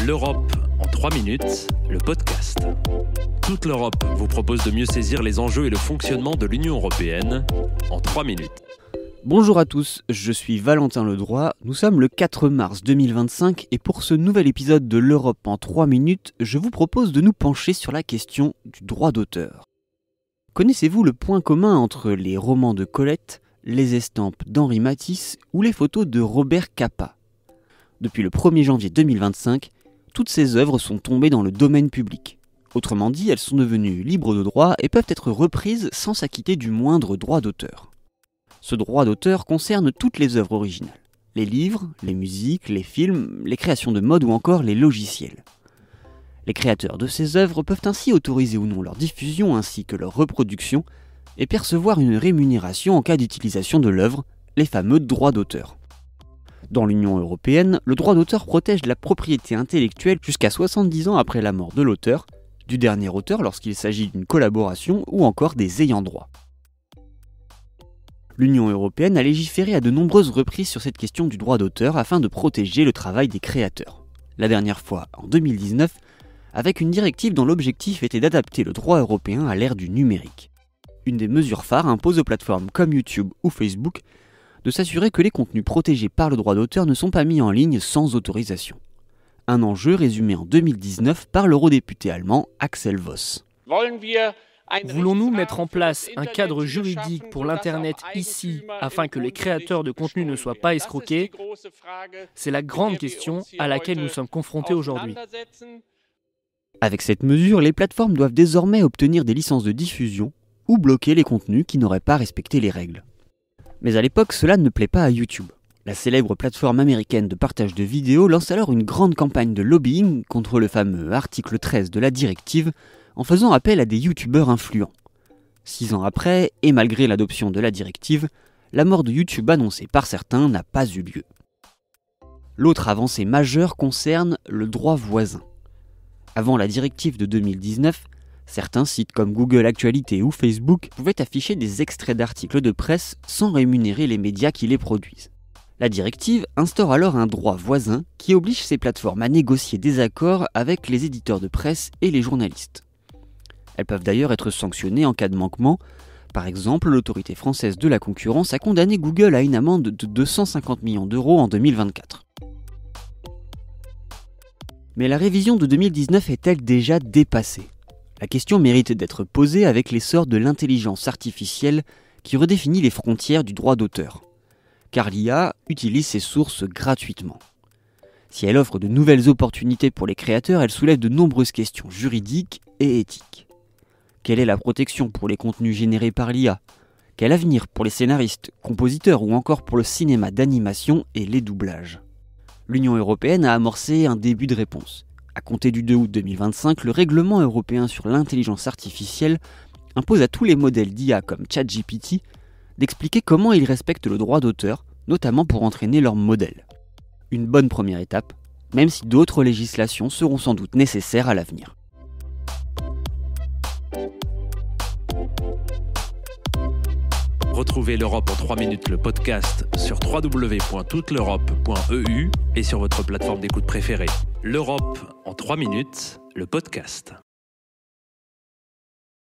L'Europe en 3 minutes, le podcast. Toute l'Europe vous propose de mieux saisir les enjeux et le fonctionnement de l'Union européenne en 3 minutes. Bonjour à tous, je suis Valentin Ledroit, nous sommes le 4 mars 2025 et pour ce nouvel épisode de l'Europe en 3 minutes, je vous propose de nous pencher sur la question du droit d'auteur. Connaissez-vous le point commun entre les romans de Colette, les estampes d'Henri Matisse ou les photos de Robert Capa ? Depuis le 1er janvier 2025, toutes ces œuvres sont tombées dans le domaine public. Autrement dit, elles sont devenues libres de droit et peuvent être reprises sans s'acquitter du moindre droit d'auteur. Ce droit d'auteur concerne toutes les œuvres originales. Les livres, les musiques, les films, les créations de mode ou encore les logiciels. Les créateurs de ces œuvres peuvent ainsi autoriser ou non leur diffusion ainsi que leur reproduction et percevoir une rémunération en cas d'utilisation de l'œuvre, les fameux droits d'auteur. Dans l'Union européenne, le droit d'auteur protège la propriété intellectuelle jusqu'à 70 ans après la mort de l'auteur, du dernier auteur lorsqu'il s'agit d'une collaboration ou encore des ayants droit. L'Union européenne a légiféré à de nombreuses reprises sur cette question du droit d'auteur afin de protéger le travail des créateurs. La dernière fois, en 2019, avec une directive dont l'objectif était d'adapter le droit européen à l'ère du numérique. Une des mesures phares impose aux plateformes comme YouTube ou Facebook de s'assurer que les contenus protégés par le droit d'auteur ne sont pas mis en ligne sans autorisation. Un enjeu résumé en 2019 par l'eurodéputé allemand Axel Voss. Voulons-nous mettre en place un cadre juridique pour l'Internet ici afin que les créateurs de contenus ne soient pas escroqués ? C'est la grande question à laquelle nous sommes confrontés aujourd'hui. Avec cette mesure, les plateformes doivent désormais obtenir des licences de diffusion ou bloquer les contenus qui n'auraient pas respecté les règles. Mais à l'époque, cela ne plaît pas à YouTube. La célèbre plateforme américaine de partage de vidéos lance alors une grande campagne de lobbying contre le fameux article 13 de la directive en faisant appel à des youtubeurs influents. 6 ans après, et malgré l'adoption de la directive, la mort de YouTube annoncée par certains n'a pas eu lieu. L'autre avancée majeure concerne le droit voisin. Avant la directive de 2019, certains sites comme Google Actualité ou Facebook pouvaient afficher des extraits d'articles de presse sans rémunérer les médias qui les produisent. La directive instaure alors un droit voisin qui oblige ces plateformes à négocier des accords avec les éditeurs de presse et les journalistes. Elles peuvent d'ailleurs être sanctionnées en cas de manquement. Par exemple, l'autorité française de la concurrence a condamné Google à une amende de 250 millions d'euros en 2024. Mais la révision de 2019 est-elle déjà dépassée ? La question mérite d'être posée avec l'essor de l'intelligence artificielle qui redéfinit les frontières du droit d'auteur. Car l'IA utilise ses sources gratuitement. Si elle offre de nouvelles opportunités pour les créateurs, elle soulève de nombreuses questions juridiques et éthiques. Quelle est la protection pour les contenus générés par l'IA ? Quel avenir pour les scénaristes, compositeurs ou encore pour le cinéma d'animation et les doublages ? L'Union européenne a amorcé un début de réponse. À compter du 2 août 2025, le règlement européen sur l'intelligence artificielle impose à tous les modèles d'IA comme ChatGPT d'expliquer comment ils respectent le droit d'auteur, notamment pour entraîner leurs modèles. Une bonne première étape, même si d'autres législations seront sans doute nécessaires à l'avenir. Retrouvez l'Europe en 3 minutes, le podcast, sur www.touteleurope.eu et sur votre plateforme d'écoute préférée. L'Europe en 3 minutes, le podcast.